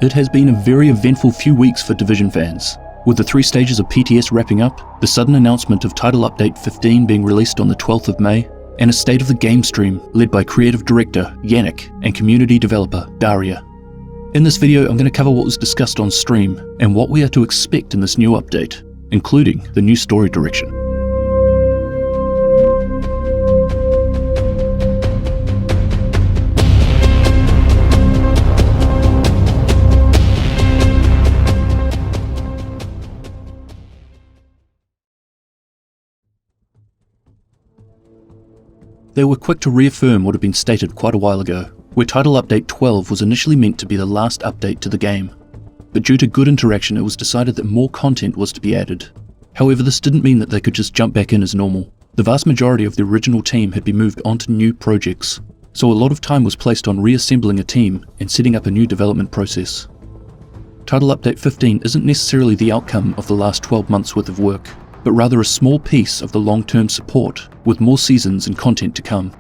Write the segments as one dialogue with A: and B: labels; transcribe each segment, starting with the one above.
A: It has been a very eventful few weeks for Division fans, with the 3 stages of PTS wrapping up, the sudden announcement of Title Update 15 being released on the 12th of May, and a State of the Game stream led by Creative Director Yannick and Community Developer Daria. In this video I'm going to cover what was discussed on stream and what we are to expect in this new update, including the new story direction. They were quick to reaffirm what had been stated quite a while ago, where Title Update 12 was initially meant to be the last update to the game. But due to good interaction, it was decided that more content was to be added. However, this didn't mean that they could just jump back in as normal. The vast majority of the original team had been moved on to new projects, so a lot of time was placed on reassembling a team and setting up a new development process. Title Update 15 isn't necessarily the outcome of the last 12 months worth of work, but rather a small piece of the long-term support, with more seasons and content to come.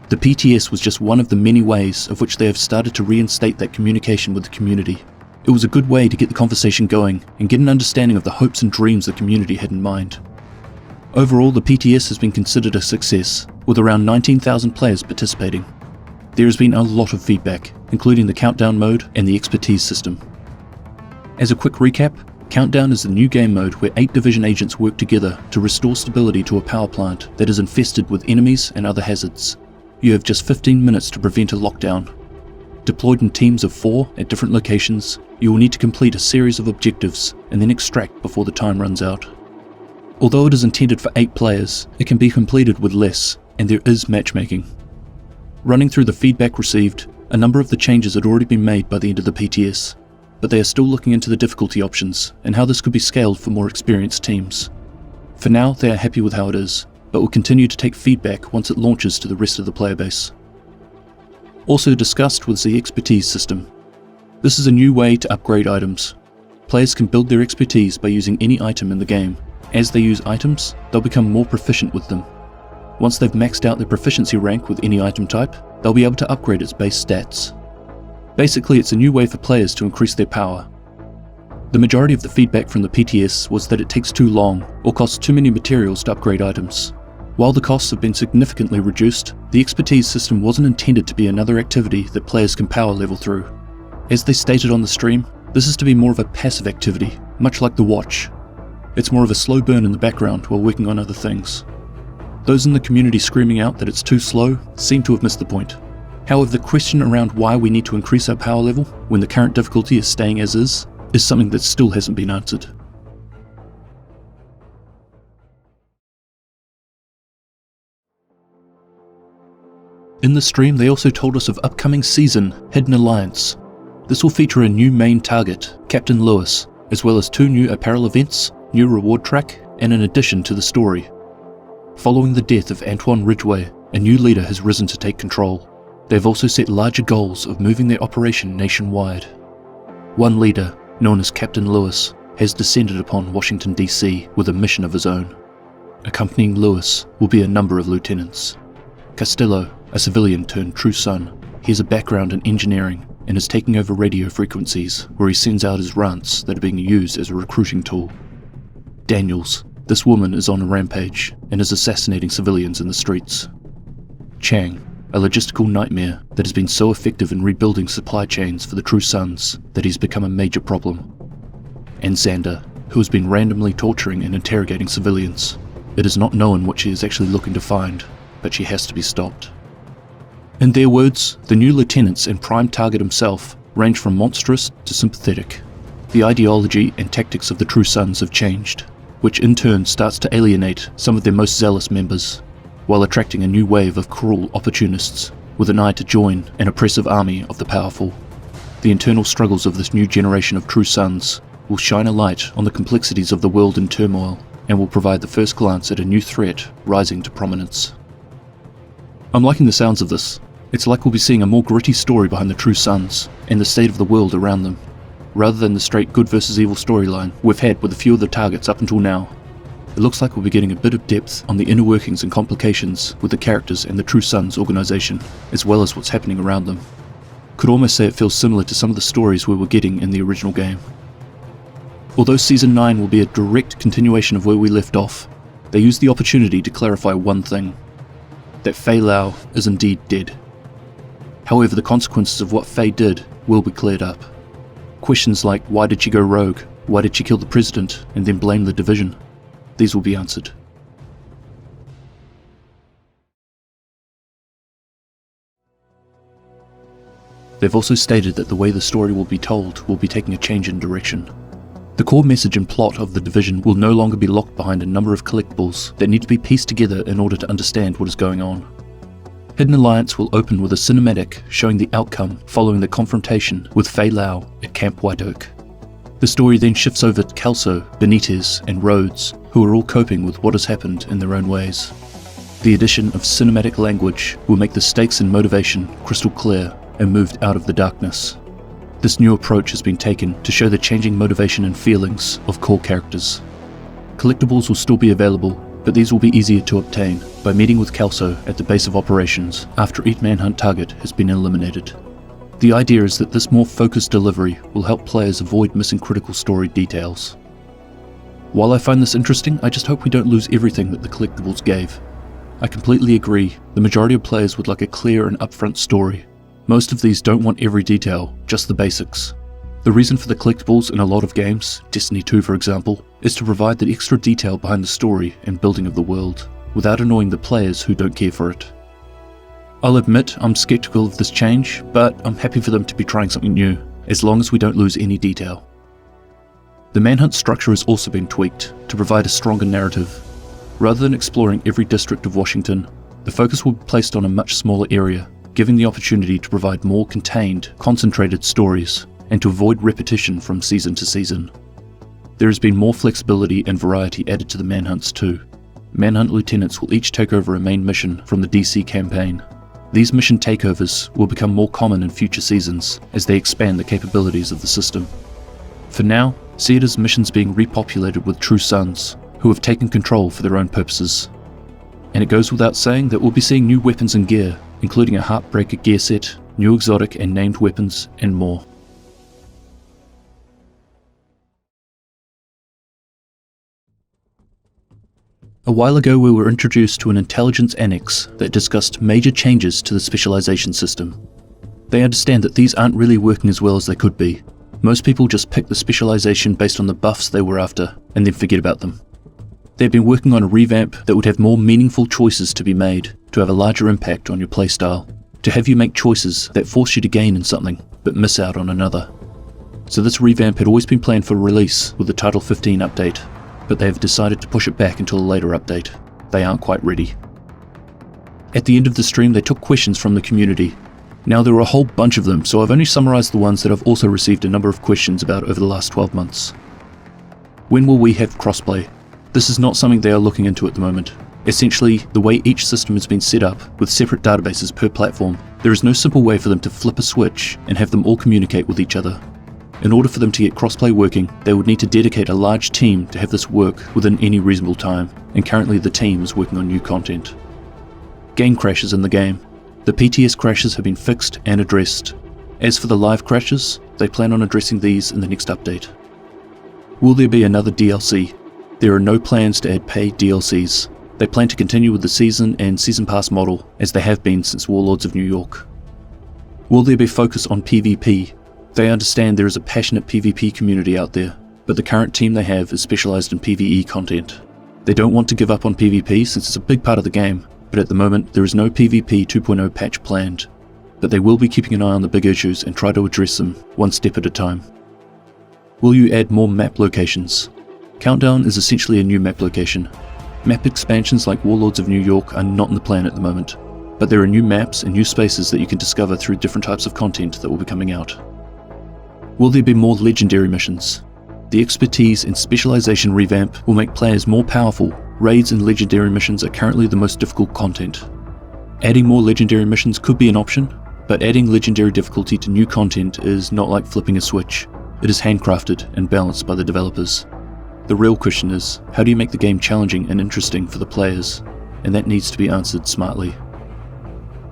A: The PTS was just one of the many ways of which they have started to reinstate that communication with the community. It was a good way to get the conversation going and get an understanding of the hopes and dreams the community had in mind. Overall, the PTS has been considered a success, with around 19,000 players participating. There has been a lot of feedback, including the countdown mode and the expertise system. As a quick recap, Countdown is the new game mode where 8 Division agents work together to restore stability to a power plant that is infested with enemies and other hazards. You have just 15 minutes to prevent a lockdown. Deployed in teams of 4 at different locations, you will need to complete a series of objectives and then extract before the time runs out. Although it is intended for 8 players, it can be completed with less, and there is matchmaking. Running through the feedback received, a number of the changes had already been made by the end of the PTS, but they are still looking into the difficulty options and how this could be scaled for more experienced teams. For now, they are happy with how it is, but will continue to take feedback once it launches to the rest of the player base. Also discussed was the expertise system. This is a new way to upgrade items. Players can build their expertise by using any item in the game. As they use items, they'll become more proficient with them. Once they've maxed out their proficiency rank with any item type, they'll be able to upgrade its base stats. Basically, it's a new way for players to increase their power. The majority of the feedback from the PTS was that it takes too long or costs too many materials to upgrade items. While the costs have been significantly reduced, the expertise system wasn't intended to be another activity that players can power level through. As they stated on the stream, this is to be more of a passive activity, much like the watch. It's more of a slow burn in the background while working on other things. Those in the community screaming out that it's too slow seem to have missed the point. However, the question around why we need to increase our power level when the current difficulty is staying as is something that still hasn't been answered. In the stream, they also told us of upcoming season Hidden Alliance. This will feature a new main target, Captain Lewis, as well as 2 new apparel events, new reward track, and an addition to the story. Following the death of Antoine Ridgway, a new leader has risen to take control. They've also set larger goals of moving their operation nationwide. One leader, known as Captain Lewis, has descended upon Washington DC with a mission of his own. Accompanying Lewis will be a number of lieutenants. Castillo, a civilian turned true son, he has a background in engineering and is taking over radio frequencies where he sends out his rants that are being used as a recruiting tool. Daniels, this woman is on a rampage and is assassinating civilians in the streets. Chang, a logistical nightmare that has been so effective in rebuilding supply chains for the True Sons that he's become a major problem. And Xander, who has been randomly torturing and interrogating civilians. It is not known what she is actually looking to find, but she has to be stopped. In their words, the new lieutenants and prime target himself range from monstrous to sympathetic. The ideology and tactics of the True Sons have changed, which in turn starts to alienate some of their most zealous members, while attracting a new wave of cruel opportunists with an eye to join an oppressive army of the powerful. The internal struggles of this new generation of True Sons will shine a light on the complexities of the world in turmoil and will provide the first glance at a new threat rising to prominence. I'm liking the sounds of this. It's like we'll be seeing a more gritty story behind the True Sons and the state of the world around them, rather than the straight good versus evil storyline we've had with a few of the targets up until now. It looks like we'll be getting a bit of depth on the inner workings and complications with the characters and the True Sons organization, as well as what's happening around them. Could almost say it feels similar to some of the stories we were getting in the original game. Although Season 9 will be a direct continuation of where we left off, they use the opportunity to clarify one thing: that FAYE is indeed dead. However, the consequences of what FAYE did will be cleared up. Questions like why did she go rogue, why did she kill the president and then blame the division, these will be answered. They've also stated that the way the story will be told will be taking a change in direction. The core message and plot of the division will no longer be locked behind a number of collectibles that need to be pieced together in order to understand what is going on. Hidden Alliance will open with a cinematic showing the outcome following the confrontation with FAYE at Camp White Oak. The story then shifts over to Kelso, Benitez and Rhodes, who are all coping with what has happened in their own ways. The addition of cinematic language will make the stakes and motivation crystal clear and moved out of the darkness. This new approach has been taken to show the changing motivation and feelings of core characters. Collectibles will still be available, but these will be easier to obtain by meeting with Kelso at the base of operations after each manhunt target has been eliminated. The idea is that this more focused delivery will help players avoid missing critical story details. While I find this interesting, I just hope we don't lose everything that the collectibles gave. I completely agree, the majority of players would like a clear and upfront story. Most of these don't want every detail, just the basics. The reason for the collectibles in a lot of games, Destiny 2 for example, is to provide the extra detail behind the story and building of the world, without annoying the players who don't care for it. I'll admit I'm skeptical of this change, but I'm happy for them to be trying something new, as long as we don't lose any detail. The manhunt structure has also been tweaked to provide a stronger narrative. Rather than exploring every district of Washington, the focus will be placed on a much smaller area, giving the opportunity to provide more contained, concentrated stories, and to avoid repetition from season to season. There has been more flexibility and variety added to the manhunts too. Manhunt lieutenants will each take over a main mission from the DC campaign. These mission takeovers will become more common in future seasons as they expand the capabilities of the system. For now, see it as missions being repopulated with true sons, who have taken control for their own purposes. And it goes without saying that we'll be seeing new weapons and gear, including a Heartbreaker gear set, new exotic and named weapons, and more. A while ago we were introduced to an intelligence annex that discussed major changes to the specialization system. They understand that these aren't really working as well as they could be. Most people just pick the specialization based on the buffs they were after, and then forget about them. They've been working on a revamp that would have more meaningful choices to be made, to have a larger impact on your playstyle, to have you make choices that force you to gain in something, but miss out on another. So this revamp had always been planned for release with the Title 15 update, but they have decided to push it back until a later update. They aren't quite ready. At the end of the stream they took questions from the community. Now there were a whole bunch of them, so I've only summarized the ones that I've also received a number of questions about over the last 12 months. When will we have crossplay? This is not something they are looking into at the moment. Essentially, the way each system has been set up, with separate databases per platform, there is no simple way for them to flip a switch and have them all communicate with each other. In order for them to get crossplay working, they would need to dedicate a large team to have this work within any reasonable time, and currently the team is working on new content. Game crashes in the game. The PTS crashes have been fixed and addressed. As for the live crashes, they plan on addressing these in the next update. Will there be another DLC? There are no plans to add paid DLCs. They plan to continue with the season and season pass model as they have been since Warlords of New York. Will there be focus on PvP? They understand there is a passionate PvP community out there, but the current team they have is specialized in PvE content. They don't want to give up on PvP since it's a big part of the game, but at the moment there is no PvP 2.0 patch planned. But they will be keeping an eye on the big issues and try to address them one step at a time. Will you add more map locations? Countdown is essentially a new map location. Map expansions like Warlords of New York are not in the plan at the moment, but there are new maps and new spaces that you can discover through different types of content that will be coming out. Will there be more legendary missions? The expertise and specialization revamp will make players more powerful. Raids and legendary missions are currently the most difficult content. Adding more legendary missions could be an option, but adding legendary difficulty to new content is not like flipping a switch. It is handcrafted and balanced by the developers. The real question is, how do you make the game challenging and interesting for the players? And that needs to be answered smartly.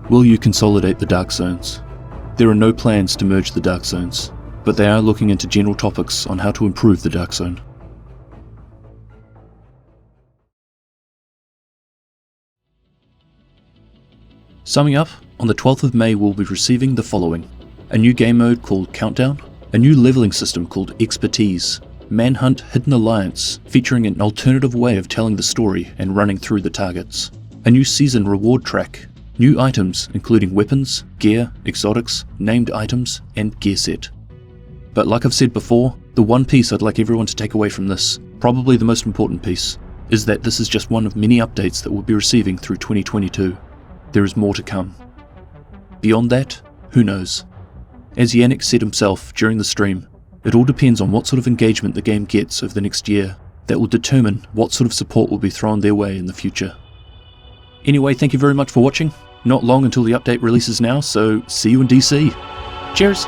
A: Will you consolidate the dark zones? There are no plans to merge the Dark Zones, but they are looking into general topics on how to improve the Dark Zone. Summing up, on the 12th of May we'll be receiving the following: a new game mode called Countdown, a new leveling system called Expertise, Manhunt Hidden Alliance featuring an alternative way of telling the story and running through the targets, a new season reward track, new items including weapons, gear, exotics, named items, and gear set. But like I've said before, the one piece I'd like everyone to take away from this, probably the most important piece, is that this is just one of many updates that we'll be receiving through 2022. There is more to come. Beyond that, who knows? As Yannick said himself during the stream, it all depends on what sort of engagement the game gets over the next year that will determine what sort of support will be thrown their way in the future. Anyway, thank you very much for watching. Not long until the update releases now, so see you in DC. Cheers!